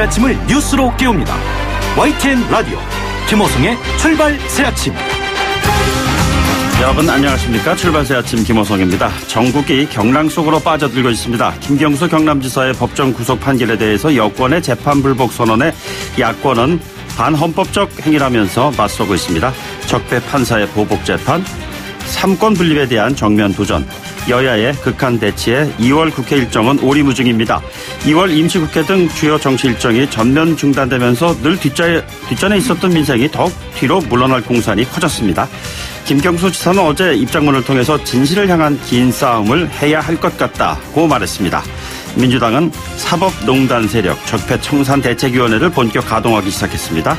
아침을 뉴스로 깨웁니다. YTN 라디오 김호성의 출발 새아침. 여러분 안녕하십니까. 출발 새아침 김호성입니다. 전국이 경랑 속으로 빠져들고 있습니다. 김경수 경남지사의 법정 구속 판결에 대해서 여권의 재판 불복 선언에 야권은 반헌법적 행위라면서 맞서고 있습니다. 적폐 판사의 보복 재판, 삼권 분립에 대한 정면 도전, 여야의 극한 대치에 2월 국회 일정은 오리무중입니다. 2월 임시국회 등 주요 정치 일정이 전면 중단되면서 늘 뒷전에 있었던 민생이 더욱 뒤로 물러날 공산이 커졌습니다. 김경수 지사는 어제 입장문을 통해서 진실을 향한 긴 싸움을 해야 할 것 같다고 말했습니다. 민주당은 사법농단 세력 적폐청산대책위원회를 본격 가동하기 시작했습니다.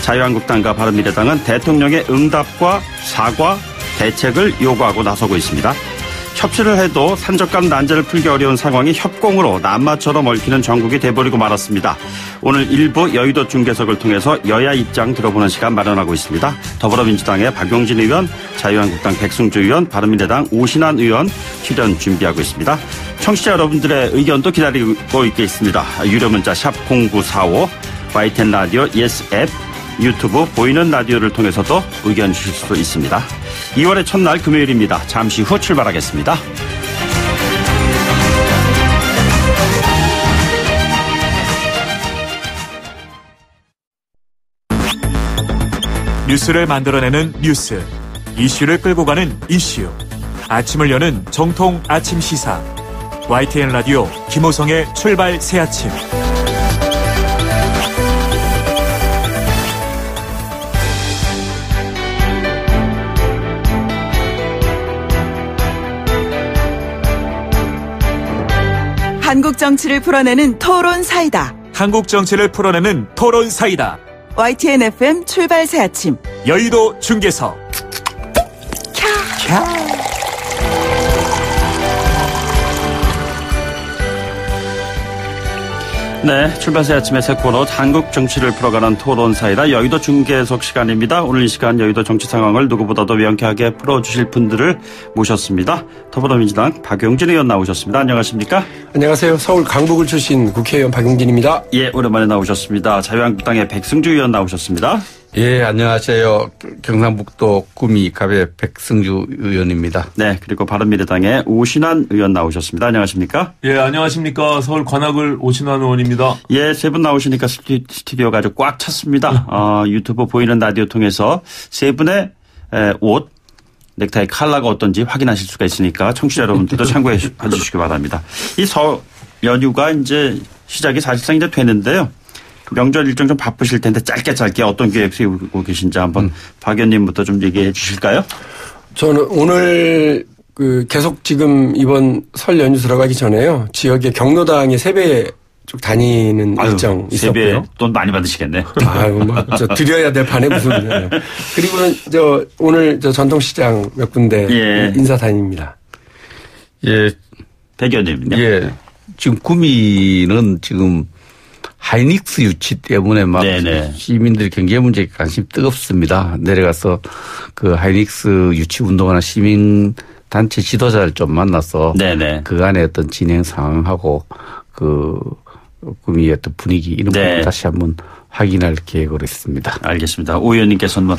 자유한국당과 바른미래당은 대통령의 응답과 사과, 대책을 요구하고 나서고 있습니다. 협치를 해도 산적간 난제를 풀기 어려운 상황이 협공으로 남마처럼 얽히는 전국이 돼버리고 말았습니다. 오늘 일부 여의도 중계석을 통해서 여야 입장 들어보는 시간 마련하고 있습니다. 더불어민주당의 박용진 의원, 자유한국당 백승주 의원, 바른미래당 오신환 의원 출연 준비하고 있습니다. 청취자 여러분들의 의견도 기다리고 있겠습니다. 유료 문자 샵 0945, YTN 라디오 예스 앱, 유튜브 보이는 라디오를 통해서도 의견 주실 수 있습니다. 2월의 첫날 금요일입니다. 잠시 후 출발하겠습니다. 뉴스를 만들어내는 뉴스, 이슈를 끌고 가는 이슈. 아침을 여는 정통 아침 시사. YTN 라디오 김호성의 출발 새아침. 한국 정치를 풀어내는 토론 사이다. 한국 정치를 풀어내는 토론 사이다. YTN FM 출발 새아침. 여의도 중계석. 네, 출발 새아침의 새 코너 한국 정치를 풀어가는 토론 사이다. 여의도 중계석 시간입니다. 오늘 이 시간 여의도 정치 상황을 누구보다도 명쾌하게 풀어주실 분들을 모셨습니다. 더불어민주당 박용진 의원 나오셨습니다. 안녕하십니까? 안녕하세요. 서울 강북을 출신 국회의원 박용진입니다. 예, 오랜만에 나오셨습니다. 자유한국당의 백승주 의원 나오셨습니다. 예, 안녕하세요. 경상북도 구미갑의 백승주 의원입니다. 네, 그리고 바른미래당의 오신환 의원 나오셨습니다. 안녕하십니까? 예, 안녕하십니까. 서울 관악을 오신환 의원입니다. 예, 세 분 나오시니까 스튜디오가 아주 꽉 찼습니다. 유튜브 보이는 라디오 통해서 세 분의 옷, 넥타이 컬러가 어떤지 확인하실 수가 있으니까 청취자 여러분들도 참고해 주시기 바랍니다. 이 설 연휴가 이제 시작이 사실상 이제 되는데요. 명절 일정 좀 바쁘실 텐데 짧게 어떤 계획 세우고 계신지 한번 박 의원님부터 좀 얘기해 주실까요? 저는 오늘 계속 지금 이번 설 연휴 들어가기 전에요. 지역에 경로당에 세배 쭉 다니는 일정 있었고요. 돈 많이 받으시겠네. 아유, 드려야 될 판에 무슨. 그리고는 오늘 전통시장 몇 군데 예. 인사 다닙니다. 예. 백 의원님요. 예. 지금 구미는 지금 하이닉스 유치 때문에 막 네네. 시민들이 경제 문제에 관심이 뜨겁습니다. 내려가서 그 하이닉스 유치 운동하는 시민 단체 지도자를 좀 만나서 네네. 그간의 어떤 진행 상황하고 그 구미의 어떤 분위기 이런 부분 다시 한번 확인할 계획으로 있습니다. 알겠습니다. 오 의원님께서는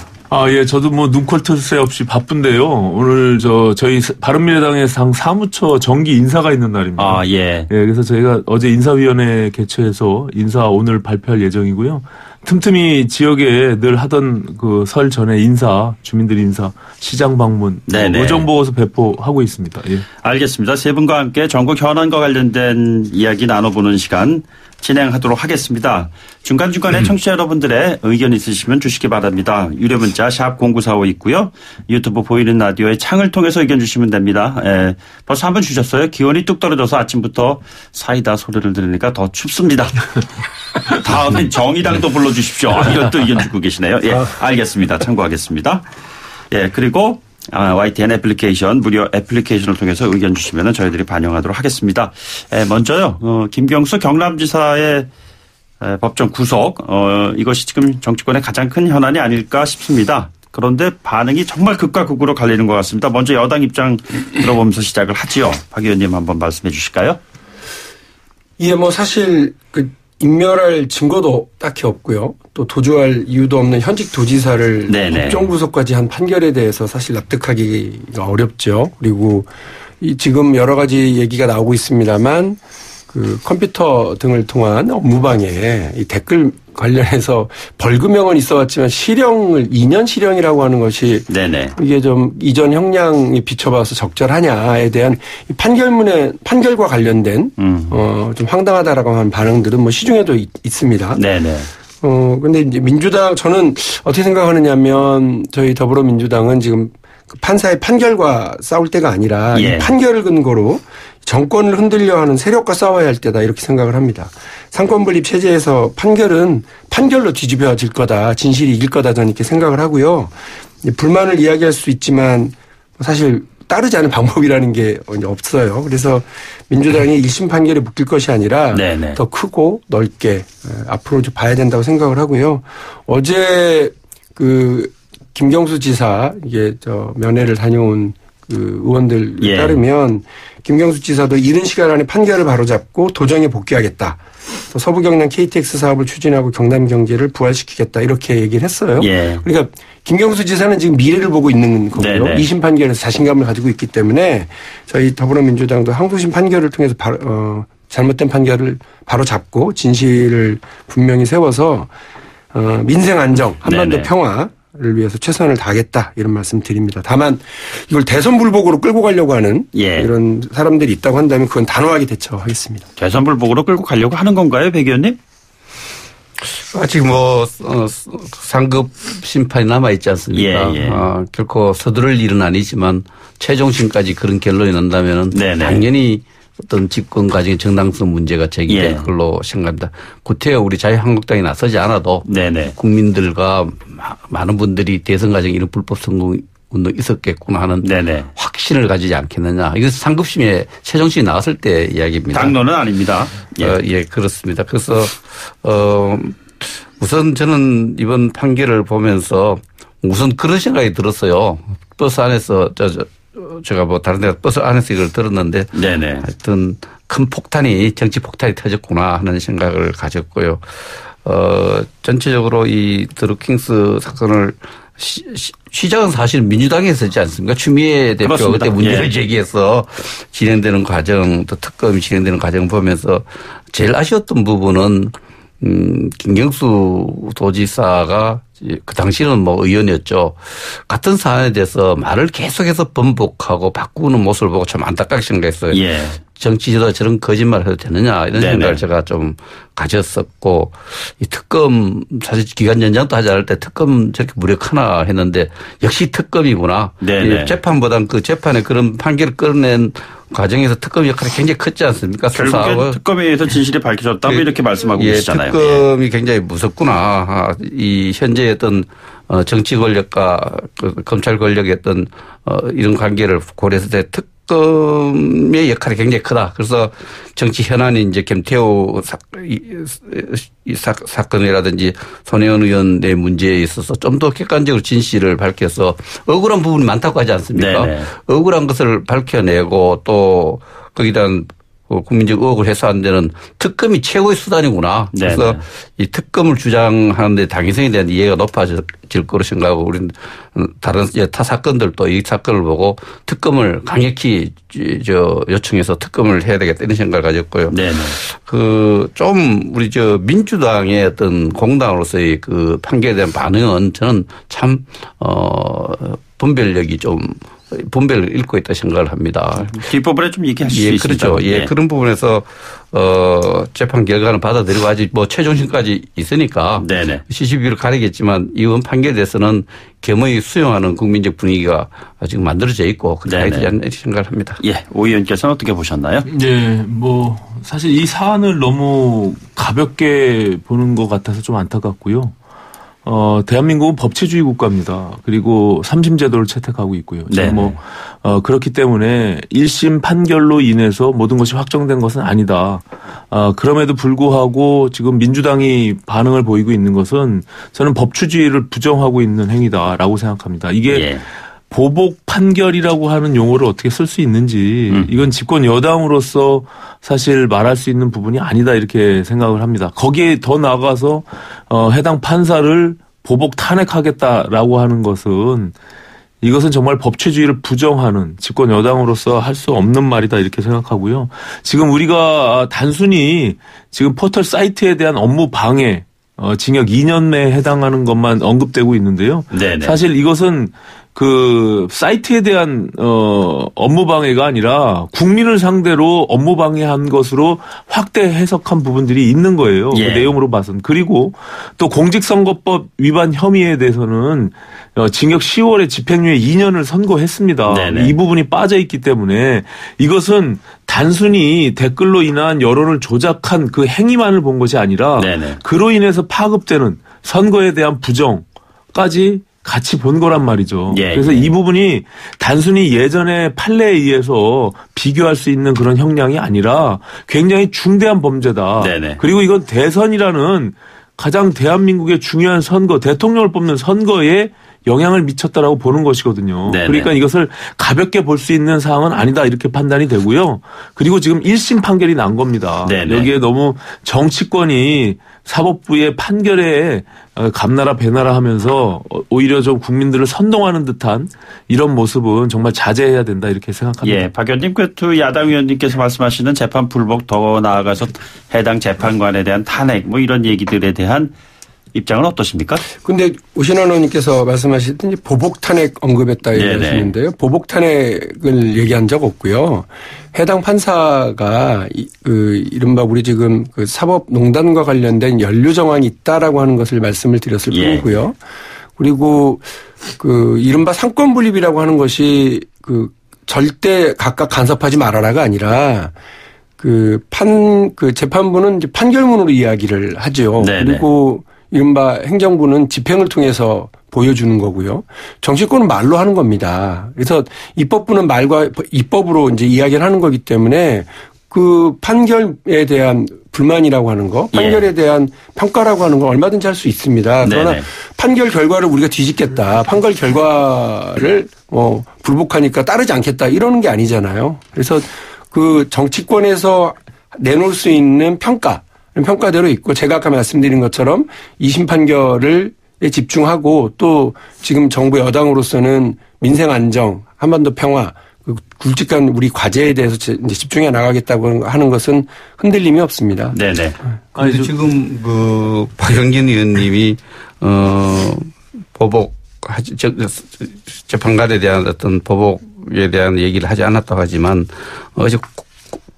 예, 저도 눈코 뜰 새 없이 바쁜데요. 오늘 저희 바른미래당에서 사무처 정기 인사가 있는 날입니다. 예. 예, 그래서 저희가 어제 인사위원회 개최해서 인사 오늘 발표할 예정이고요. 틈틈이 지역에 늘 하던 그 설 전에 주민들 인사, 시장 방문, 의정보고서 배포하고 있습니다. 예. 알겠습니다. 세 분과 함께 전국 현안과 관련된 이야기 나눠보는 시간 진행하도록 하겠습니다. 중간중간에 청취자 여러분들의 의견 있으시면 주시기 바랍니다. 유료 문자 샵 0945 있고요. 유튜브 보이는 라디오의 창을 통해서 의견 주시면 됩니다. 예, 벌써 한번 주셨어요. 기온이 뚝 떨어져서 아침부터 사이다 소리를 들으니까 더 춥습니다. 다음엔 정의당도 불러주십시오. 이것도 의견 주고 계시네요. 예, 알겠습니다. 참고하겠습니다. 예, 그리고 YTN 애플리케이션 무료 애플리케이션을 통해서 의견 주시면 저희들이 반영하도록 하겠습니다. 먼저요. 김경수 경남지사의 법정 구속 이것이 지금 정치권의 가장 큰 현안이 아닐까 싶습니다. 그런데 반응이 정말 극과 극으로 갈리는 것 같습니다. 먼저 여당 입장 들어보면서 시작을 하지요. 박 의원님 한번 말씀해 주실까요? 예, 사실 인멸할 증거도 딱히 없고요. 또 도주할 이유도 없는 현직 도지사를 법정 구속까지 한 판결에 대해서 사실 납득하기가 어렵죠. 그리고 지금 여러 가지 얘기가 나오고 있습니다만 그 컴퓨터 등을 통한 업무방해 이 댓글 관련해서 벌금형은 있어왔지만 실형을 2년 실형이라고 하는 것이 이게 좀 이전 형량에 비춰봐서 적절하냐에 대한 판결과 관련된 좀 황당하다라고 하는 반응들은 뭐 시중에도 있습니다. 근데 이제 민주당 저는 어떻게 생각하느냐면 저희 더불어민주당은 지금 판사의 판결과 싸울 때가 아니라 이 판결을 근거로 정권을 흔들려 하는 세력과 싸워야 할 때다 이렇게 생각을 합니다. 상권분립 체제에서 판결은 판결로 뒤집어질 거다. 진실이 이길 거다 저는 이렇게 생각을 하고요. 불만을 이야기할 수 있지만 사실 따르지 않은 방법이라는 게 없어요. 그래서 민주당이 1심 판결에 묶일 것이 아니라 더 크고 넓게 앞으로 좀 봐야 된다고 생각을 하고요. 어제 그 김경수 지사 이게 면회를 다녀온 그 의원들에 따르면 김경수 지사도 이른 시간 안에 판결을 바로잡고 도정에 복귀하겠다. 또 서부 경남 KTX 사업을 추진하고 경남 경제를 부활시키겠다 이렇게 얘기를 했어요. 그러니까 김경수 지사는 지금 미래를 보고 있는 거고요. 2심 판결에서 자신감을 가지고 있기 때문에 저희 더불어민주당도 항소심 판결을 통해서 잘못된 판결을 바로잡고 진실을 분명히 세워서 민생 안정, 한반도 평화 를 위해서 최선을 다하겠다 이런 말씀 드립니다. 다만 이걸 대선 불복으로 끌고 가려고 하는 이런 사람들이 있다고 한다면 그건 단호하게 대처하겠습니다. 대선 불복으로 끌고 가려고 하는 건가요, 백 의원님? 아직 상급 심판이 남아있지 않습니까? 결코 서두를 일은 아니지만 최종심까지 그런 결론이 난다면 당연히 어떤 집권 과정의 정당성 문제가 제기될 걸로 생각합니다. 구태여 우리 자유한국당이 나서지 않아도 국민들과 많은 분들이 대선 과정에 이런 불법 선거 운동 있었겠구나 하는 확신을 가지지 않겠느냐. 이거 상급심에 최종심이 나왔을 때 이야기입니다. 당론은 아닙니다. 그렇습니다. 그래서 우선 저는 이번 판결을 보면서 우선 그런 생각이 들었어요. 버스 안에서 제가 뭐 다른 데 버스 안에서 이걸 들었는데 하여튼 큰 폭탄이 정치 폭탄이 터졌구나 하는 생각을 가졌고요. 전체적으로 이 드루킹스 사건을 시작은 사실 민주당에 있었지 않습니까? 추미애 대표가 그때 문제를 제기해서 진행되는 과정 또 특검이 진행되는 과정을 보면서 제일 아쉬웠던 부분은 김경수 도지사가 그 당시는 뭐 의원이었죠. 같은 사안에 대해서 말을 계속해서 번복하고 바꾸는 모습을 보고 참 안타깝게 생각했어요. 정치 지도가 저런 거짓말을 해도 되느냐 이런 생각을 제가 좀 가졌었고 이 특검 사실 기간 연장도 하지 않을 때 특검 저렇게 무력하나 했는데 역시 특검이구나. 재판보단 그 재판에 그런 판결을 끌어낸 과정에서 특검 역할이 굉장히 컸지 않습니까? 결국에 특검에 의해서 진실이 밝혀졌다 이렇게 말씀하고 계시잖아요. 특검이 굉장히 무섭구나. 이 현재의 어떤 정치 권력과 검찰 권력의 어떤 이런 관계를 고려했을 때 특검의 역할이 굉장히 크다. 그래서 정치 현안이 이제 김태호 사건이라든지 손혜원 의원의 문제에 있어서 좀 더 객관적으로 진실을 밝혀서 억울한 부분이 많다고 하지 않습니까? 억울한 것을 밝혀내고 또 거기다 국민적 의혹을 해소하는 데는 특검이 최고의 수단이구나. 그래서 이 특검을 주장하는 데 당위성에 대한 이해가 높아질 거로 생각하고 우리는 다른 타 사건들도 이 사건을 보고 특검을 강력히 요청해서 특검을 해야 되겠다 이런 생각을 가졌고요. 좀 우리 민주당의 어떤 공당으로서의 그 판결에 대한 반응은 저는 참 분별력이 좀 분별을 잃고 있다 생각을 합니다. 뒷부분에 좀 얘기하실 수 있습니다. 그렇죠. 그런 부분에서 재판 결과는 받아들이고 아직 뭐 최종심까지 있으니까 시시비를 가리겠지만 이번 판결에 대해서는 겸허히 수용하는 국민적 분위기가 아직 만들어져 있고 그래야 되지 않나 생각을 합니다. 오 의원께서는 어떻게 보셨나요? 뭐 사실 이 사안을 너무 가볍게 보는 것 같아서 좀 안타깝고요. 대한민국은 법치주의 국가입니다. 그리고 3심 제도를 채택하고 있고요. 그렇기 때문에 1심 판결로 인해서 모든 것이 확정된 것은 아니다. 그럼에도 불구하고 지금 민주당이 반응을 보이고 있는 것은 저는 법치주의를 부정하고 있는 행위다라고 생각합니다. 이게 보복 판결이라고 하는 용어를 어떻게 쓸 수 있는지 이건 집권 여당으로서 사실 말할 수 있는 부분이 아니다 이렇게 생각을 합니다. 거기에 더 나아가서 해당 판사를 보복 탄핵하겠다라고 하는 것은 이것은 정말 법치주의를 부정하는 집권 여당으로서 할 수 없는 말이다 이렇게 생각하고요. 지금 우리가 단순히 지금 포털 사이트에 대한 업무 방해 징역 2년 내에 해당하는 것만 언급되고 있는데요. 네네. 사실 이것은 그 사이트에 대한 업무 방해가 아니라 국민을 상대로 업무 방해한 것으로 확대 해석한 부분들이 있는 거예요. 예. 그 내용으로 봐서는. 그리고 또 공직선거법 위반 혐의에 대해서는 징역 10월에 집행유예 2년을 선고했습니다. 네네. 이 부분이 빠져 있기 때문에 이것은 단순히 댓글로 인한 여론을 조작한 그 행위만을 본 것이 아니라 네네. 그로 인해서 파급되는 선거에 대한 부정까지 같이 본 거란 말이죠. 예, 그래서 이 부분이 단순히 예전의 판례에 의해서 비교할 수 있는 그런 형량이 아니라 굉장히 중대한 범죄다. 네네. 그리고 이건 대선이라는 가장 대한민국의 중요한 선거, 대통령을 뽑는 선거에 영향을 미쳤다라고 보는 것이거든요. 네네. 그러니까 이것을 가볍게 볼 수 있는 사항은 아니다 이렇게 판단이 되고요. 그리고 지금 1심 판결이 난 겁니다. 네네. 여기에 너무 정치권이 사법부의 판결에 감나라 배나라 하면서 오히려 좀 국민들을 선동하는 듯한 이런 모습은 정말 자제해야 된다 이렇게 생각합니다. 예, 박 의원님, 그 야당 의원님께서 말씀하시는 재판 불복 더 나아가서 해당 재판관에 대한 탄핵 뭐 이런 얘기들에 대한 입장은 어떠십니까? 근데 오신환 의원님께서 말씀하시듯이 보복 탄핵 언급했다 얘기하시는데요. 보복 탄핵을 얘기한 적 없고요. 해당 판사가 이른바 우리 지금 그 사법농단과 관련된 연루 정황이 있다라고 하는 것을 말씀을 드렸을 뿐이고요. 그리고 그 이른바 상권 분립이라고 하는 것이 그 절대 각각 간섭하지 말아라가 아니라 그 재판부는 이제 판결문으로 이야기를 하죠. 네네. 그리고 이른바 행정부는 집행을 통해서 보여주는 거고요. 정치권은 말로 하는 겁니다. 그래서 입법부는 말과 입법으로 이제 이야기를 하는 거기 때문에 그 판결에 대한 불만이라고 하는 거, 판결에 대한 평가라고 하는 거 얼마든지 할 수 있습니다. 그러나 네네. 판결 결과를 우리가 뒤집겠다. 판결 결과를 불복하니까 따르지 않겠다. 이러는 게 아니잖아요. 그래서 그 정치권에서 내놓을 수 있는 평가대로 있고 제가 아까 말씀드린 것처럼 2심 판결에 집중하고 또 지금 정부 여당으로서는 민생 안정, 한반도 평화, 굵직한 우리 과제에 대해서 이제 집중해 나가겠다고 하는 것은 흔들림이 없습니다. 네네. 아니 지금 그 박영진 의원님이 보복 재판관에 대한 어떤 보복에 대한 얘기를 하지 않았다고 하지만 어제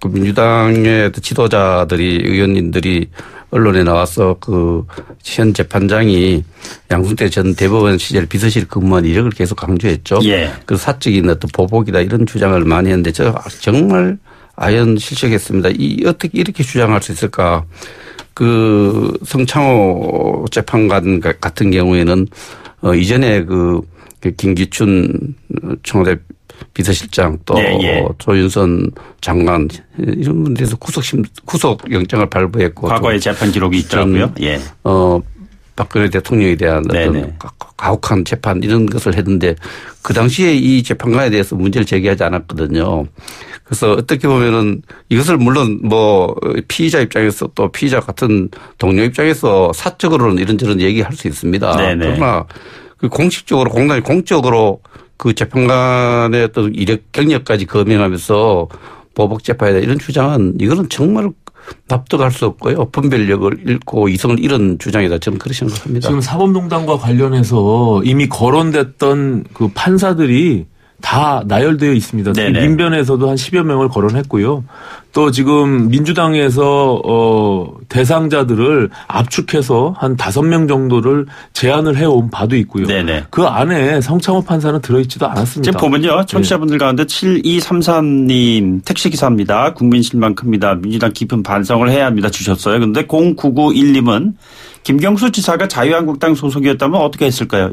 그 민주당의 지도자들이 의원님들이 언론에 나와서 그 현 재판장이 양승태 전 대법원 시절 비서실 근무한 이력을 계속 강조했죠. 예. 그 사적인 어떤 보복이다 이런 주장을 많이 했는데 저 정말 아연실색했습니다. 어떻게 이렇게 주장할 수 있을까? 그 성창호 재판관 같은 경우에는 이전에 그 김기춘 청와대 비서실장 또 조윤선 장관 이런 분들에서 구속영장을 발부했고 과거의 재판 기록이 있더라고요. 예. 박근혜 대통령에 대한 어떤 가혹한 재판 이런 것을 했는데 그 당시에 이 재판관에 대해서 문제를 제기하지 않았거든요. 그래서 어떻게 보면은 이것을 물론 뭐 피의자 입장에서 또 피의자 같은 동료 입장에서 사적으로는 이런저런 얘기할 수 있습니다. 네네. 그러나 그 공식적으로 공적으로 그 재판관의 어떤 이력 경력까지 검증하면서 보복 재판이다 이런 주장은 이거는 정말 납득할 수 없고요. 분별력을 잃고 이성을 잃은 주장이다. 저는 그렇게 생각합니다. 지금 사법농단과 관련해서 이미 거론됐던 그 판사들이 다 나열되어 있습니다. 민변에서도 한 10여 명을 거론했고요. 또 지금 민주당에서 대상자들을 압축해서 한 5명 정도를 제안을 해온 바도 있고요. 네네. 그 안에 성창호 판사는 들어있지도 않았습니다. 지금 보면요. 청취자분들 가운데 7233님 택시기사입니다. 국민 실망 큽니다. 민주당 깊은 반성을 해야 합니다. 주셨어요. 그런데 0991님은 김경수 지사가 자유한국당 소속이었다면 어떻게 했을까요?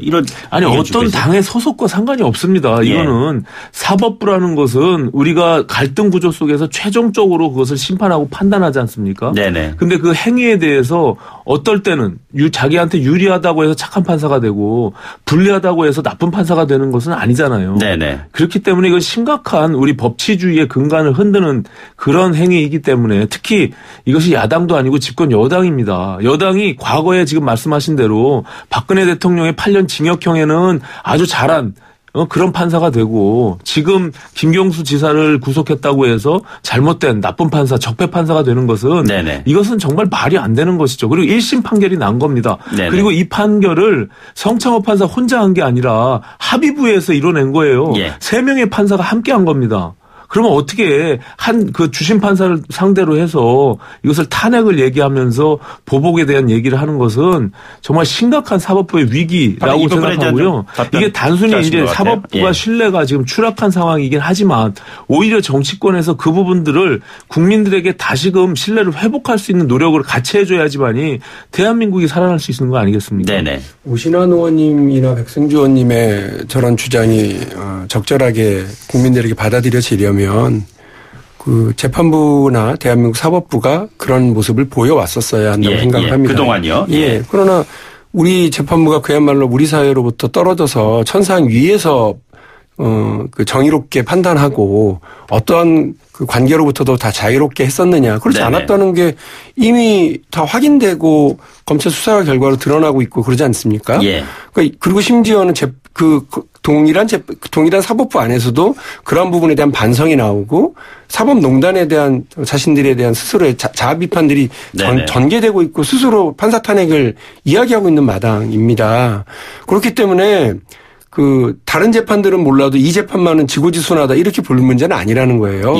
아니 어떤 당의 소속과 상관이 없습니다. 이거는 사법부라는 것은 우리가 갈등 구조 속에서 최종적으로 그것을 심판하고 판단하지 않습니까? 네네. 근데 그 행위에 대해서 어떨 때는 자기한테 유리하다고 해서 착한 판사가 되고 불리하다고 해서 나쁜 판사가 되는 것은 아니잖아요. 네네. 그렇기 때문에 이건 심각한 우리 법치주의의 근간을 흔드는 그런 행위이기 때문에 특히 이것이 야당도 아니고 집권 여당입니다. 여당이 과거에 지금 말씀하신 대로 박근혜 대통령의 8년 징역형에는 아주 잘한 그런 판사가 되고 지금 김경수 지사를 구속했다고 해서 잘못된 나쁜 판사, 적폐 판사가 되는 것은 네네. 이것은 정말 말이 안 되는 것이죠. 그리고 1심 판결이 난 겁니다. 네네. 그리고 이 판결을 성창호 판사 혼자 한 게 아니라 합의부에서 이뤄낸 거예요. 3명의 판사가 함께 한 겁니다. 그러면 어떻게 그 주심 판사를 상대로 해서 이것을 탄핵을 얘기하면서 보복에 대한 얘기를 하는 것은 정말 심각한 사법부의 위기라고 생각하고요. 이게 단순히 이제 사법부가 신뢰가 지금 추락한 상황이긴 하지만 오히려 정치권에서 그 부분들을 국민들에게 다시금 신뢰를 회복할 수 있는 노력을 같이 해줘야지만이 대한민국이 살아날 수 있는 거 아니겠습니까? 네네. 오신환 의원님이나 백승주 의원님의 저런 주장이 적절하게 국민들에게 받아들여지려면 그 재판부나 대한민국 사법부가 그런 모습을 보여왔었어야 한다고 생각을 합니다. 그동안요? 그러나 우리 재판부가 그야말로 우리 사회로부터 떨어져서 천상 위에서 그 정의롭게 판단하고 어떠한 그 관계로부터도 다 자유롭게 했었느냐. 그렇지 않았다는 게 이미 다 확인되고 검찰 수사 결과로 드러나고 있고 그러지 않습니까? 그리고 심지어는 동일한 사법부 안에서도 그런 부분에 대한 반성이 나오고 사법농단에 대한 자신들에 대한 스스로의 자아 비판들이 전개되고 있고 스스로 판사 탄핵을 이야기하고 있는 마당입니다. 그렇기 때문에 그 다른 재판들은 몰라도 이 재판만은 지고지순하다 이렇게 볼 문제는 아니라는 거예요.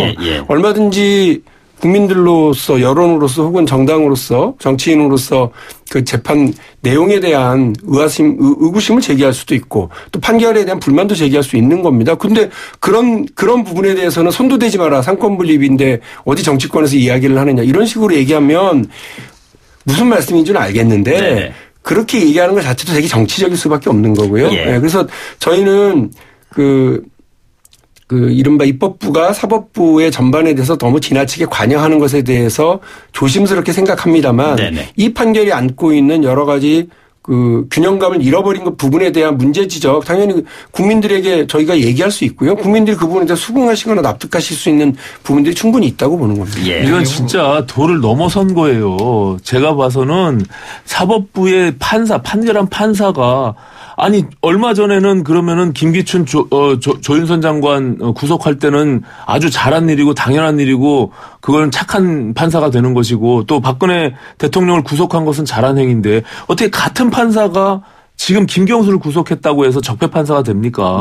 얼마든지 국민들로서 여론으로서 혹은 정당으로서 정치인으로서 그 재판 내용에 대한 의구심을 제기할 수도 있고 또 판결에 대한 불만도 제기할 수 있는 겁니다. 근데 그런 부분에 대해서는 손도 대지 마라. 상권분립인데 어디 정치권에서 이야기를 하느냐. 이런 식으로 얘기하면 무슨 말씀인 줄 알겠는데 그렇게 얘기하는 것 자체도 되게 정치적일 수밖에 없는 거고요. 그래서 저희는 이른바 입법부가 사법부의 전반에 대해서 너무 지나치게 관여하는 것에 대해서 조심스럽게 생각합니다만 이 판결이 안고 있는 여러 가지 그 균형감을 잃어버린 그 부분에 대한 문제 지적 당연히 국민들에게 저희가 얘기할 수 있고요. 국민들이 그 부분에 대해서 수긍하시거나 납득하실 수 있는 부분들이 충분히 있다고 보는 겁니다. 이건 진짜 도를 넘어선 거예요. 제가 봐서는 사법부의 판결한 판사가 아니 얼마 전에는 그러면은 김기춘 조윤선 장관 구속할 때는 아주 잘한 일이고 당연한 일이고 그건 착한 판사가 되는 것이고 또 박근혜 대통령을 구속한 것은 잘한 행위인데 어떻게 같은 판사가 지금 김경수를 구속했다고 해서 적폐 판사가 됩니까?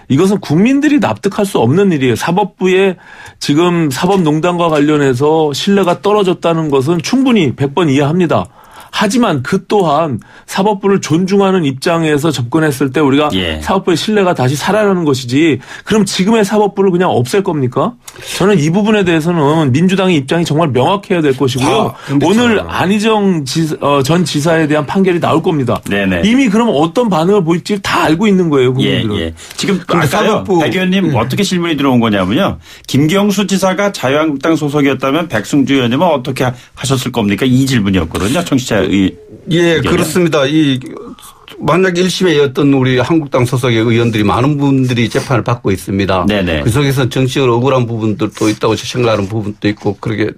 이것은 국민들이 납득할 수 없는 일이에요. 사법부의 지금 사법농단과 관련해서 신뢰가 떨어졌다는 것은 충분히 100번 이해합니다. 하지만 그 또한 사법부를 존중하는 입장에서 접근했을 때 우리가 사법부의 신뢰가 다시 살아나는 것이지 그럼 지금의 사법부를 그냥 없앨 겁니까? 저는 이 부분에 대해서는 민주당의 입장이 정말 명확해야 될 것이고요. 오늘 안희정 전 지사에 대한 판결이 나올 겁니다. 이미 그러면 어떤 반응을 보일지 다 알고 있는 거예요. 국민들은. 지금 아까요. 백 의원님 어떻게 질문이 들어온 거냐면요. 김경수 지사가 자유한국당 소속이었다면 백승주 의원님은 어떻게 하셨을 겁니까? 이 질문이었거든요. 청취자 그렇습니다. 만약 1심에 어떤 우리 한국당 소속의 의원들이 많은 분들이 재판을 받고 있습니다. 그 속에서 정치적으로 억울한 부분들도 있다고 생각하는 부분도 있고 그렇게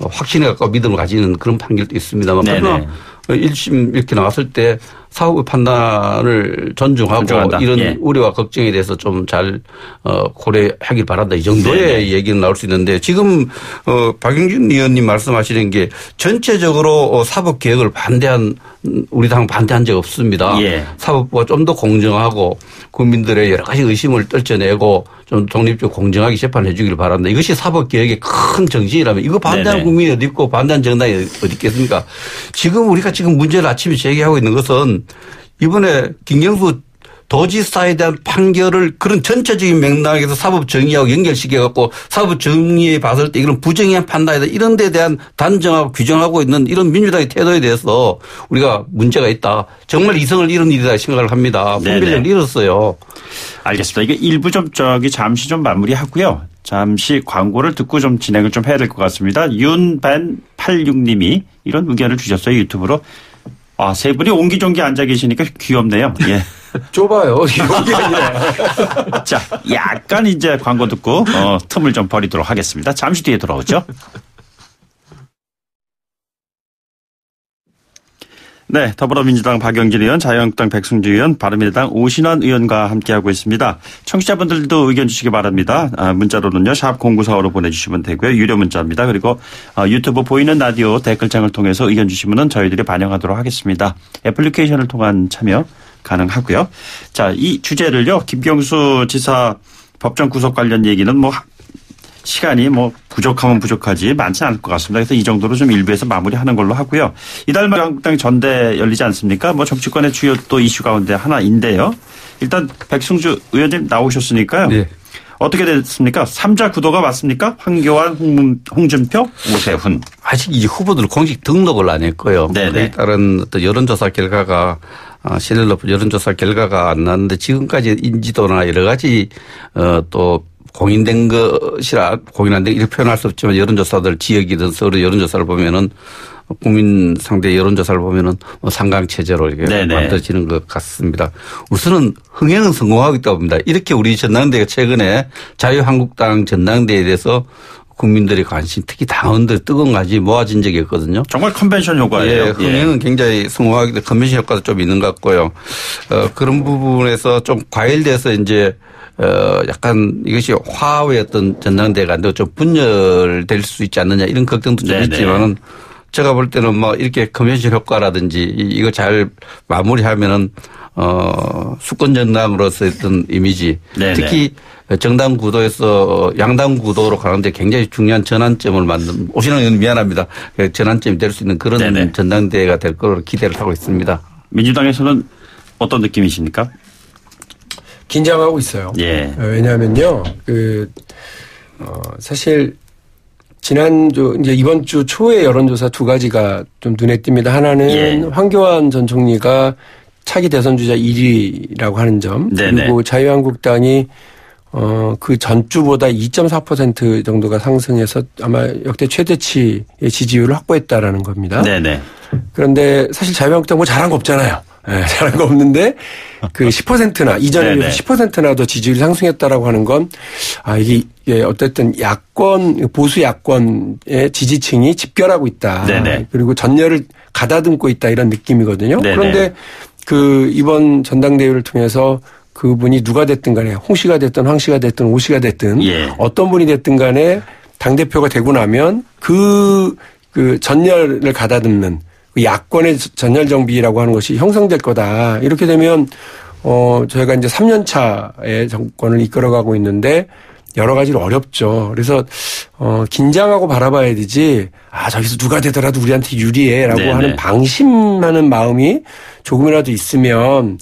확신에 가까운 믿음을 가지는 그런 판결도 있습니다만 그러나 1심 이렇게 나왔을 때 사법의 판단을 존중하고 이런 우려와 걱정에 대해서 좀 잘 고려하길 바란다. 이 정도의 얘기는 나올 수 있는데 지금 박영준 의원님 말씀하시는 게 전체적으로 사법개혁을 우리 당 반대한 적 없습니다. 사법부가 좀 더 공정하고 국민들의 여러 가지 의심을 떨쳐내고 좀 독립적으로 공정하게 재판해 주기를 바란다. 이것이 사법개혁의 큰 정신이라면 이거 반대하는 국민이 어디 있고 반대하는 정당이 어디 있겠습니까? 지금 우리가 문제를 아침에 제기하고 있는 것은 이번에 김경수 도지사에 대한 판결을 그런 전체적인 맥락에서 사법 정의하고 연결시켜 갖고 사법 정의에 봤을 때 이런 부정의한 판단이다 이런 데 대한 단정하고 규정하고 있는 이런 민주당의 태도에 대해서 우리가 문제가 있다. 정말 이성을 잃은 일이다 생각을 합니다. 분별력을 잃었어요. 알겠습니다. 이게 일부 좀 잠시 좀 마무리하고요. 잠시 광고를 듣고 좀 진행을 좀 해야 될 것 같습니다. 윤반86님이 이런 의견을 주셨어요. 유튜브로. 아, 세 분이 옹기종기 앉아 계시니까 귀엽네요. 예. 좁아요. 여기 아니라. 자, 약간 이제 광고 듣고 틈을 좀 버리도록 하겠습니다. 잠시 뒤에 돌아오죠. 네, 더불어민주당 박영진 의원, 자유한국당 백승주 의원, 바른미래당 오신환 의원과 함께하고 있습니다. 청취자분들도 의견 주시기 바랍니다. 문자로는요, 샵 0945로 보내주시면 되고요. 유료 문자입니다. 그리고 유튜브 보이는 라디오 댓글창을 통해서 의견 주시면 저희들이 반영하도록 하겠습니다. 애플리케이션을 통한 참여 가능하고요. 자, 이 주제를요, 김경수 지사 법정 구속 관련 얘기는 시간이 부족하면 부족하지 많지 않을 것 같습니다. 그래서 이 정도로 좀 일부에서 마무리하는 걸로 하고요. 이달 말 한국당 전대 열리지 않습니까? 정치권의 주요 또 이슈 가운데 하나인데요. 일단 백승주 의원님 나오셨으니까요. 네. 어떻게 됐습니까? 3자 구도가 맞습니까? 황교안, 홍준표, 오세훈. 아직 이 후보들 공식 등록을 안 했고요. 그에 따른 어떤 여론조사 결과가 신뢰 높은 여론조사 결과가 안 나왔는데 지금까지 인지도나 여러 가지 또 공인된 것이라 공인 안 된 이렇게 표현할 수 없지만 여론조사들 지역이든 서울 여론조사를 보면은 국민 상대 여론조사를 보면은 상강체제로 이렇게 만들어지는 것 같습니다. 우선은 흥행은 성공하고 있다고 봅니다. 이렇게 우리 전당대회가 최근에 자유한국당 전당대회에 대해서 국민들의 관심, 특히 당원들 뜨거운 관심이 모아진 적이 있거든요. 정말 컨벤션 효과예요. 예, 흥행은 굉장히 성공하기 때문에 컨벤션 효과도 좀 있는 것 같고요. 그런 부분에서 좀 과열돼서 이제 약간 이것이 화합의 어떤 전당대회가 안 되고 좀 분열될 수 있지 않느냐 이런 걱정도 좀 있지만은 제가 볼 때는 이렇게 컨벤션 효과라든지 이거 잘 마무리하면은 수권 정당으로서 어떤 이미지 특히 정당 구도에서 양당 구도로 가는데 굉장히 중요한 전환점을 만든 오신환 의원 미안합니다. 전환점이 될 수 있는 그런 전당대회가 될 거로 기대를 하고 있습니다. 민주당에서는 어떤 느낌이십니까? 긴장하고 있어요. 예. 왜냐하면요, 사실 이제 이번 주 초에 여론조사 두 가지가 좀 눈에 띕니다. 하나는 황교안 전 총리가 차기 대선 주자 1위라고 하는 점, 그리고 자유한국당이 그 전주보다 2.4% 정도가 상승해서 아마 역대 최대치의 지지율을 확보했다라는 겁니다. 그런데 사실 자유한국당 잘한 거 없잖아요. 잘한 거 없는데 10%나 이전에 비해서 10%나 더 지지율이 상승했다라고 하는 건 이게 어쨌든 야권 보수 야권의 지지층이 집결하고 있다. 그리고 전열을 가다듬고 있다 이런 느낌이거든요. 그런데 이번 전당대회를 통해서 그분이 누가 됐든 간에 홍 씨가 됐든 황 씨가 됐든 오 씨가 됐든 어떤 분이 됐든 간에 당대표가 되고 나면 그 전열을 가다듬는 야권의 전열 정비라고 하는 것이 형성될 거다. 이렇게 되면 저희가 이제 3년 차의 정권을 이끌어가고 있는데 여러 가지로 어렵죠. 그래서 긴장하고 바라봐야 되지. 저기서 누가 되더라도 우리한테 유리해라고 하는 방심하는 마음이 조금이라도 있으면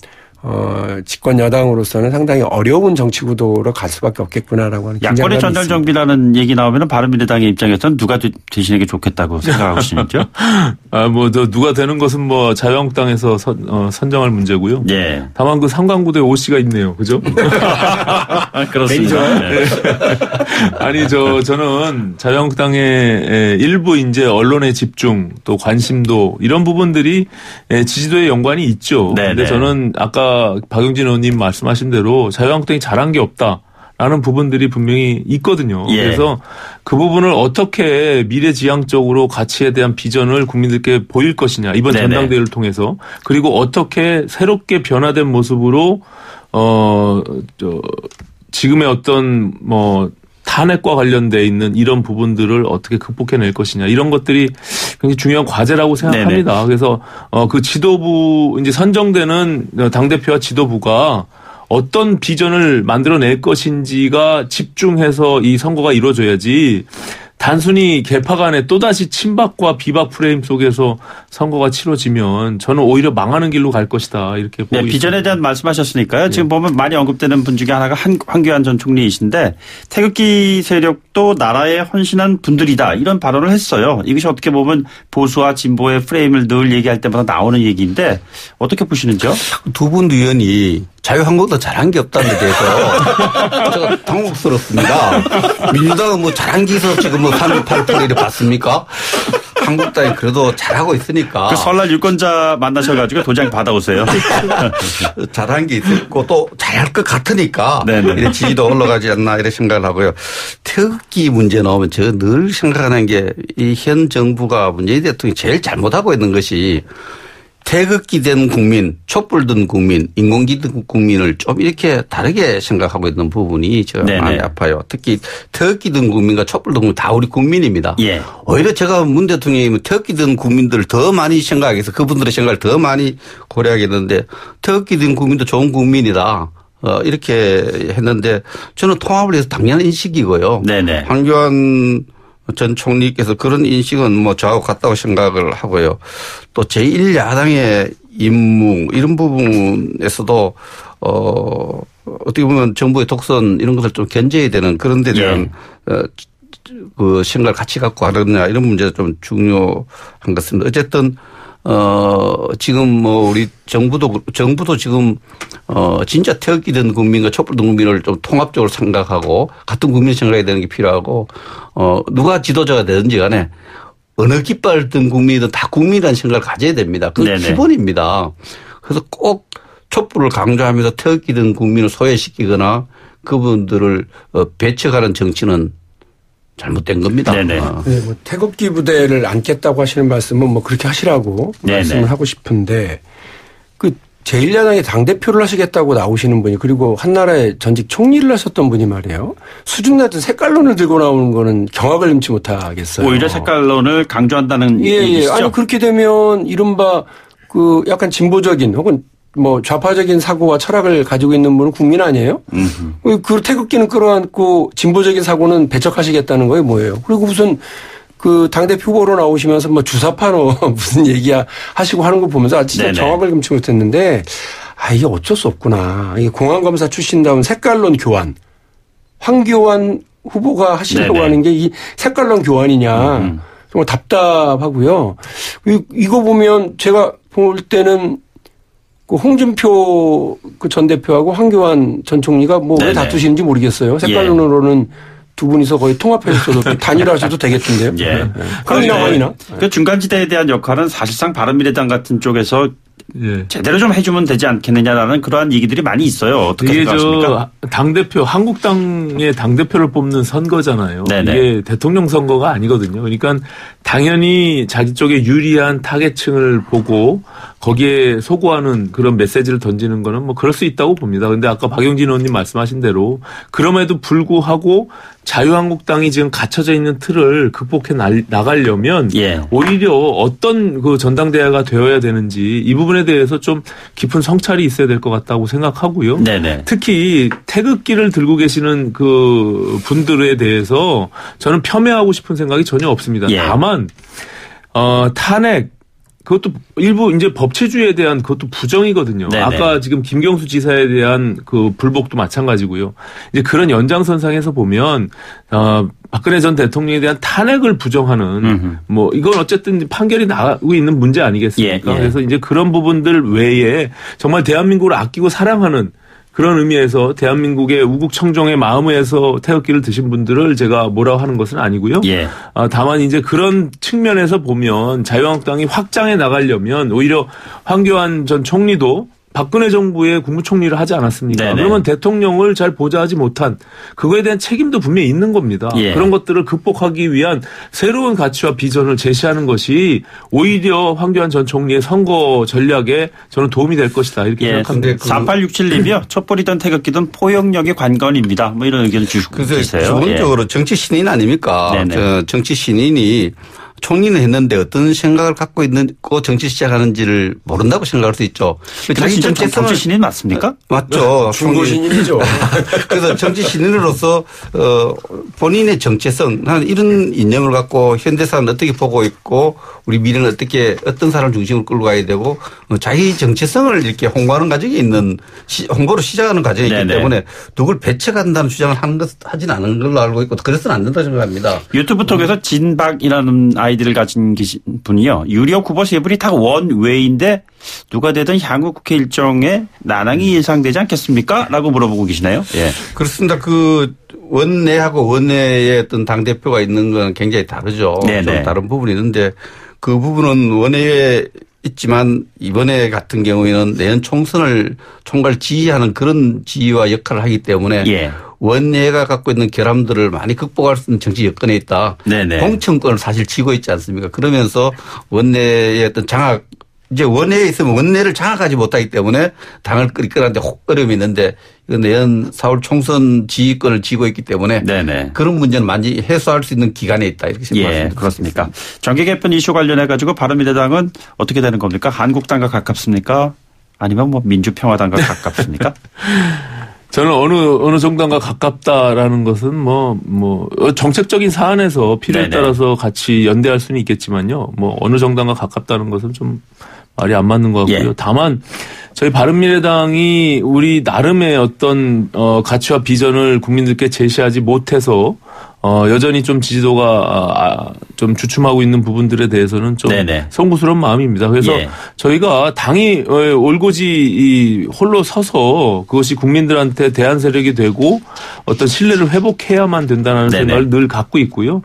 집권 여당으로서는 상당히 어려운 정치 구도로 갈 수밖에 없겠구나라고 하는 야권의 전열 정비라는 얘기 나오면 바른미래당의 입장에서는 누가 되시는 게 좋겠다고 생각하고 계시죠? 누가 되는 것은 자유한국당에서 선정할 문제고요. 다만 상강구도에 오 씨가 있네요. 그죠? 그렇습니다. 아니 저는 자유한국당의 일부 이제 언론의 집중 또 관심도 이런 부분들이 지지도에 연관이 있죠. 근데 저는 아까 박영진 의원님 말씀하신 대로 자유한국당이 잘한 게 없다라는 부분들이 분명히 있거든요. 그래서 그 부분을 어떻게 미래지향적으로 가치에 대한 비전을 국민들께 보일 것이냐 이번 전당대회를 통해서 그리고 어떻게 새롭게 변화된 모습으로 지금의 어떤 탄핵과 관련돼 있는 이런 부분들을 어떻게 극복해낼 것이냐 이런 것들이 굉장히 중요한 과제라고 생각합니다. 그래서 그 지도부 이제 선정되는 당대표와 지도부가 어떤 비전을 만들어낼 것인지가 집중해서 이 선거가 이루어져야지 단순히 개파 간의 또다시 친박과 비박 프레임 속에서 선거가 치러지면 저는 오히려 망하는 길로 갈 것이다 이렇게 보고 있습니다. 비전에 대한 말씀하셨으니까요. 지금 보면 많이 언급되는 분 중에 하나가 황교안 전 총리이신데 태극기 세력도 나라에 헌신한 분들이다 이런 발언을 했어요. 이것이 어떻게 보면 보수와 진보의 프레임을 늘 얘기할 때마다 나오는 얘기인데 어떻게 보시는지요? 두 분 의원이 자유한국당 잘한 게 없다는 데 대해서 제가 당혹스럽습니다. 민주당은 뭐 잘한 게 있어서 지금 뭐 38%를 받습니까? 한국당이 그래도 잘하고 있으니까. 그 설날 유권자 만나셔가지고 도장 받아오세요. 잘한 게 있고 또 잘할 것 같으니까 이런 지지도 올라가지 않나 이런 생각을 하고요. 태극기 문제 나오면 제가 늘 생각하는 게 이 현 정부가 문재인 대통령이 제일 잘못하고 있는 것이 태극기 된 국민, 촛불 든 국민, 인공기 든 국민을 좀 이렇게 다르게 생각하고 있는 부분이 제가 많이 아파요. 특히 태극기 든 국민과 촛불 든 국민 다 우리 국민입니다. 예. 오히려 제가 문 대통령이 태극기 든 국민들을 더 많이 생각해서 그분들의 생각을 더 많이 고려하겠는데 태극기 든 국민도 좋은 국민이다. 이렇게 했는데 저는 통합을 해서 당연한 인식이고요. 네네. 황교안 전 총리께서 그런 인식은 뭐 저하고 같다고 생각을 하고요. 또 제1야당의 임무 이런 부분에서도 어떻게 보면 정부의 독선 이런 것을 좀 견제해야 되는 그런 데 대한 그 생각을 같이 갖고 하느냐 이런 문제가 좀 중요한 것 같습니다. 어쨌든 지금 뭐 우리 정부도 지금 진짜 태극기 든 국민과 촛불 든 국민을 좀 통합적으로 생각하고 같은 국민 생각이 되는 게 필요하고 누가 지도자가 되든지 간에 어느 깃발 든 국민이든 다 국민이라는 생각을 가져야 됩니다. 그건 기본입니다. 그래서 꼭 촛불을 강조하면서 태극기 든 국민을 소외시키거나 그분들을 배척하는 정치는 잘못된 겁니다. 네네. 네, 뭐 태극기 부대를 안겠다고 하시는 말씀은 뭐 그렇게 하시라고 말씀을 하고 싶은데 그 제1야당의 당대표를 하시겠다고 나오시는 분이 그리고 한나라의 전직 총리를 하셨던 분이 말이에요. 수준 낮은 색깔론을 들고 나오는 거는 경악을 금치 못하겠어요. 오히려 색깔론을 강조한다는 얘기시죠? 아니 그렇게 되면 이른바 그 약간 진보적인 혹은 뭐 좌파적인 사고와 철학을 가지고 있는 분은 국민 아니에요? 그 태극기는 끌어안고 진보적인 사고는 배척하시겠다는 거예요, 뭐예요? 그리고 무슨 그 당대표 후보로 나오시면서 뭐 주사파로 무슨 얘기 하시고 하는 거 보면서 진짜 정확을 금치 못했는데 이게 어쩔 수 없구나. 이게 공안검사 출신다운 색깔론 교환. 황교안 후보가 하시려고 하는 게 이 색깔론 교환이냐. 정말 답답하고요. 이거 보면 제가 볼 때는 그 홍준표 그 전 대표하고 황교안 전 총리가 뭐 왜 다투시는지 모르겠어요. 색깔론으로는 두 분이서 거의 통합해서 단일화하셔도 되겠던데요. 황이나. 그 중간지대에 대한 역할은 사실상 바른미래당 같은 쪽에서 제대로 좀 해주면 되지 않겠느냐라는 그러한 얘기들이 많이 있어요. 어떻게 생각하십니까? 당대표, 한국당의 당대표를 뽑는 선거잖아요. 이게 대통령 선거가 아니거든요. 그러니까 당연히 자기 쪽에 유리한 타겟층을 보고 거기에 소구하는 그런 메시지를 던지는 거는 뭐 그럴 수 있다고 봅니다. 그런데 아까 박용진 의원님 말씀하신 대로 그럼에도 불구하고 자유한국당이 지금 갇혀져 있는 틀을 극복해 나가려면 오히려 어떤 그 전당대회가 되어야 되는지 이 부분에 대해서 좀 깊은 성찰이 있어야 될 것 같다고 생각하고요. 특히 태극기를 들고 계시는 그 분들에 대해서 저는 폄훼하고 싶은 생각이 전혀 없습니다. 다만 탄핵 그것도 일부 이제 법치주의에 대한 그것도 부정이거든요. 아까 지금 김경수 지사에 대한 그 불복도 마찬가지고요. 이제 그런 연장선상에서 보면 박근혜 전 대통령에 대한 탄핵을 부정하는 뭐 이건 어쨌든 판결이 나오고 있는 문제 아니겠습니까? 그래서 이제 그런 부분들 외에 정말 대한민국을 아끼고 사랑하는 그런 의미에서 대한민국의 우국청정의 마음에서 태극기를 드신 분들을 제가 뭐라고 하는 것은 아니고요. 다만 이제 그런 측면에서 보면 자유한국당이 확장해 나가려면 오히려 황교안 전 총리도 박근혜 정부의 국무총리를 하지 않았습니까? 그러면 대통령을 잘 보좌하지 못한 그거에 대한 책임도 분명히 있는 겁니다. 그런 것들을 극복하기 위한 새로운 가치와 비전을 제시하는 것이 오히려 황교안 전 총리의 선거 전략에 저는 도움이 될 것이다. 이렇게 생각합니다. 4867님이요. 촛불이든 태극기든 포용력이 관건입니다. 뭐 이런 의견을 주시고 계세요. 기본적으로 정치 신인 아닙니까? 정치 신인이 총리는 했는데 어떤 생각을 갖고 있고 정치 시작하는지를 모른다고 생각할 수 있죠. 자기 정치 신인 맞습니까? 맞죠. 중고 신인이죠. 그래서 정치 신인으로서 본인의 정체성, 나는 이런 이념을 갖고 현대사는 어떻게 보고 있고 우리 미래는 어떻게 어떤 사람을 중심으로 끌고 가야 되고 자기 정체성을 이렇게 홍보하는 과정에 있는 홍보로 시작하는 과정이 있기 때문에 누굴 배척한다는 주장을 하진 않은 걸로 알고 있고 그래서는 안 된다고 생각합니다. 유튜브 통해서 진박이라는 아이디를 가진 분이요. 유력 후보 세 분이 다 원외인데 누가 되든 향후 국회 일정에 난항이 예상되지 않겠습니까? 라고 물어보고 계시나요? 예. 그렇습니다. 그 원내하고 원내에 어떤 당대표가 있는 건 굉장히 다르죠. 좀 다른 부분이 있는데 그 부분은 원내에 있지만 이번에 같은 경우에는 내년 총선을 총괄 지휘하는 그런 지휘와 역할을 하기 때문에 원내가 갖고 있는 결함들을 많이 극복할 수 있는 정치 여건에 있다. 공천권을 사실 쥐고 있지 않습니까? 그러면서 원내의 어떤 장악 이제 원내에 있으면 원내를 장악하지 못하기 때문에 당을 이끌어가는데 어려움이 있는데 이건 내년 4월 총선 지휘권을 쥐고 있기 때문에 그런 문제는 많이 해소할 수 있는 기간에 있다 이렇게 생각합니다. 그렇습니까? 정계 개편 이슈 관련해 가지고 바른미래당은 어떻게 되는 겁니까? 한국당과 가깝습니까? 아니면 뭐 민주평화당과 가깝습니까? 저는 어느 정당과 가깝다라는 것은 정책적인 사안에서 필요에 따라서 같이 연대할 수는 있겠지만요. 어느 정당과 가깝다는 것은 좀 말이 안 맞는 것 같고요. 다만 저희 바른미래당이 우리 나름의 어떤 가치와 비전을 국민들께 제시하지 못해서 여전히 좀 지지도가 좀 주춤하고 있는 부분들에 대해서는 좀 송구스러운 마음입니다. 그래서 저희가 당이 올고지 홀로 서서 그것이 국민들한테 대안 세력이 되고 어떤 신뢰를 회복해야만 된다는 생각을 늘 갖고 있고요.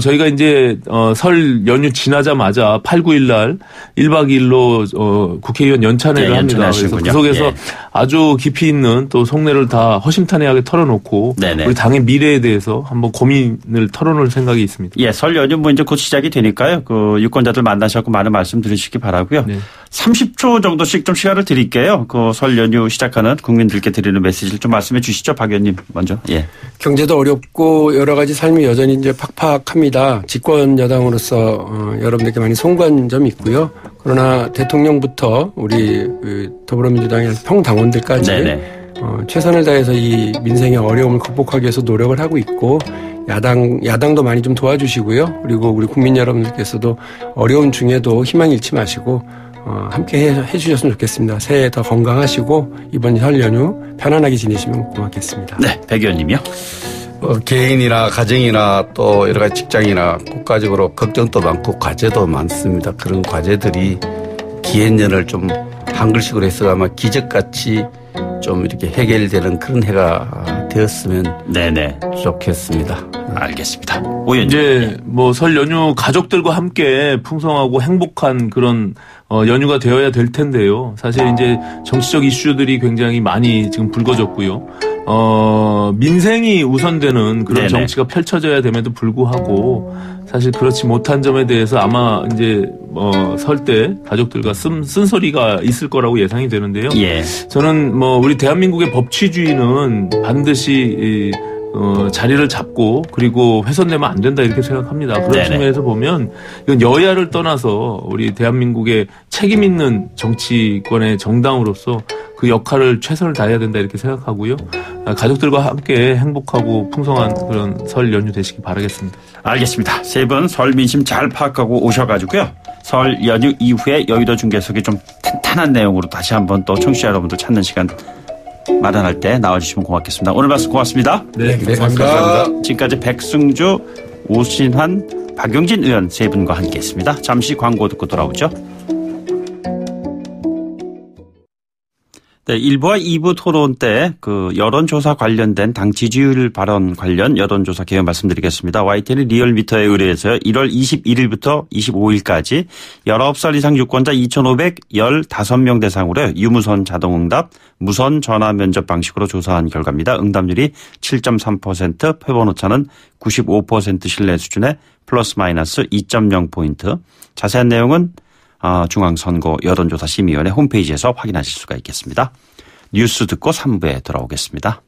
저희가 이제 설 연휴 지나자마자 8, 9일 날 1박 2일로 국회의원 연찬회를 합니다. 그래서 그 속에서 아주 깊이 있는 또 속내를 다 허심탄회하게 털어놓고 우리 당의 미래에 대해서 한번 고민을 털어놓을 생각이 있습니다. 설 연휴 뭐 이제 곧 시작이 되니까요. 그 유권자들 만나셔서 많은 말씀 들으시기 바라고요. 30초 정도씩 좀 시간을 드릴게요. 그 설 연휴 시작하는 국민들께 드리는 메시지를 좀 말씀해 주시죠. 박 의원님 먼저. 경제도 어렵고 여러 가지 삶이 여전히 이제 팍팍합니다. 집권 여당으로서 여러분들께 많이 송구한 점이 있고요. 그러나 대통령부터 우리 더불어민주당의 평당원들까지 최선을 다해서 이 민생의 어려움을 극복하기 위해서 노력을 하고 있고 야당도 많이 좀 도와주시고요. 그리고 우리 국민 여러분들께서도 어려움 중에도 희망 잃지 마시고 함께 해주셨으면 좋겠습니다. 새해 더 건강하시고 이번 설 연휴 편안하게 지내시면 고맙겠습니다. 백 의원님이요. 개인이나 가정이나 또 여러 가지 직장이나 국가적으로 걱정도 많고 과제도 많습니다. 그런 과제들이 기해년을 좀 한글식으로 해서 아마 기적같이 좀 이렇게 해결되는 그런 해가 되었으면 좋겠습니다. 알겠습니다. 이제 설 연휴 가족들과 함께 풍성하고 행복한 그런 연휴가 되어야 될 텐데요. 사실 이제 정치적 이슈들이 굉장히 많이 지금 불거졌고요. 민생이 우선되는 그런 정치가 펼쳐져야 됨에도 불구하고 사실 그렇지 못한 점에 대해서 아마 이제 설 때 가족들과 쓴소리가 있을 거라고 예상이 되는데요. 저는 우리 대한민국의 법치주의는 반드시 자리를 잡고 그리고 훼손되면 안 된다 이렇게 생각합니다. 그런 측면에서 보면 이건 여야를 떠나서 우리 대한민국의 책임 있는 정치권의 정당으로서 그 역할을 최선을 다해야 된다 이렇게 생각하고요. 가족들과 함께 행복하고 풍성한 그런 설 연휴 되시기 바라겠습니다. 알겠습니다. 세 분 설 민심 잘 파악하고 오셔가지고요. 설 연휴 이후에 여의도 중계석이 좀 탄탄한 내용으로 다시 한번 또 청취자 여러분들 찾는 시간 마련할 때 나와주시면 고맙겠습니다. 오늘 말씀 고맙습니다. 감사합니다. 지금까지 백승주, 오신환, 박용진 의원 세 분과 함께했습니다. 잠시 광고 듣고 돌아오죠. 1부와 2부 토론 때 그 여론조사 관련된 당 지지율 발언 관련 여론조사 개요 말씀드리겠습니다. YTN 리얼미터에 의뢰해서 1월 21일부터 25일까지 19살 이상 유권자 2,515명 대상으로 유무선 자동응답, 무선 전화 면접 방식으로 조사한 결과입니다. 응답률이 7.3%, 표본 오차는 95% 신뢰 수준의 플러스 마이너스 2.0포인트. 자세한 내용은 중앙선거 여론조사 심의위원회 홈페이지에서 확인하실 수가 있겠습니다. 뉴스 듣고 3부에 돌아오겠습니다.